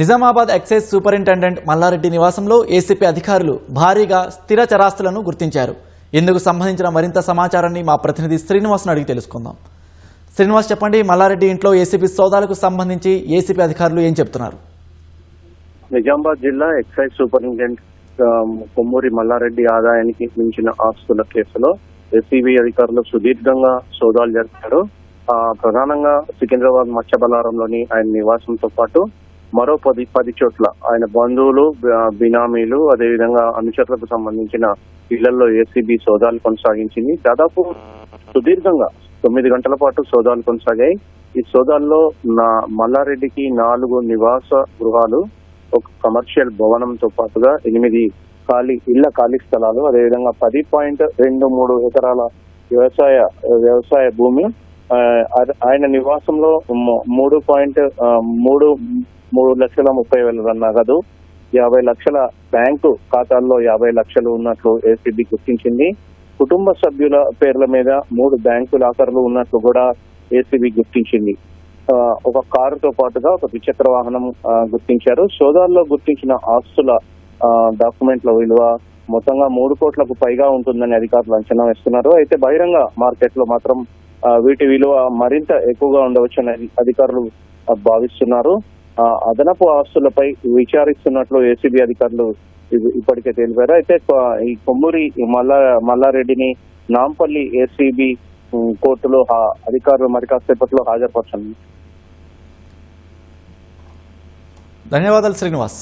Nizamabad excise superintendent Mallareddy నివాసంలో ACP అధికారులు భారీగా స్థిర చరాస్తులను గుర్తించారు. ఇందుకు సంబంధించిన మరింత సమాచారాన్ని మా ప్రతినిధి శ్రీనివాస్ను అడిగి తెలుసుకుందాం. శ్రీనివాస్, చెప్పండి, మల్లారెడ్డి ఇంట్లో ఏసీపీ సోదాలకు సంబంధించి ఏసీపీ అధికారులు ఏం చెప్తున్నారు? నిజామాబాద్ జిల్లా ఎక్సైజ్ సూపరింటెండెంట్ కొమ్మూరి మల్లారెడ్డి ఆదాయానికి మించిన ఆస్తుల కేసులో ఏసీబీ అధికారులు సుదీర్ఘంగా సోదాలు జరిపారు. ప్రధానంగా సికింద్రాబాద్ మత్స్యబలారంలోని ఆయన నివాసంతో పాటు మరో 10 చోట్ల ఆయన బంధువులు, బినామీలు, అదేవిధంగా అనుచరులకు సంబంధించిన ఇళ్లలో ఏసీబీ సోదాలు కొనసాగించింది. దాదాపు సుదీర్ఘంగా 9 గంటల పాటు సోదాలు కొనసాగాయి. ఈ సోదాల్లో మల్లారెడ్డికి 4 నివాస గృహాలు, ఒక కమర్షియల్ భవనంతో పాటుగా 8 ఖాళీ స్థలాలు, అదేవిధంగా 10.23 ఎకరాల వ్యవసాయ భూమి, ఆయన నివాసంలో 3.30 నగదు, 50 లక్షల బ్యాంకు ఖాతాల్లో 50 లక్షలు ఉన్నట్లు ఏసీబీ గుర్తించింది. కుటుంబ సభ్యుల పేర్ల మీద 3 బ్యాంకు లాకర్లు ఉన్నట్లు కూడా ఏసీబీ గుర్తించింది. ఒక కారుతో పాటుగా ఒక ద్విచక్ర వాహనం గుర్తించారు. సోదాల్లో గుర్తించిన ఆస్తుల డాక్యుమెంట్ల విలువ మొత్తంగా 3 కోట్లకు పైగా ఉంటుందని అధికారులు అంచనా వేస్తున్నారు. అయితే బహిరంగ మార్కెట్ లో మాత్రం వీటి విలువ మరింత ఎక్కువగా ఉండవచ్చని అధికారులు భావిస్తున్నారు. అదనపు ఆస్తులపై విచారిస్తున్నట్లు ఏసీబీ అధికారులు ఇప్పటికే తెలిపారు. అయితే ఈ కొమ్మూరి మల్లారెడ్డిని నాంపల్లి ఏసీబీ కోర్టులో అధికారులు మరి కాసేపట్లో హాజరుపరచనున్నారు. ధన్యవాదాలు శ్రీనివాస్.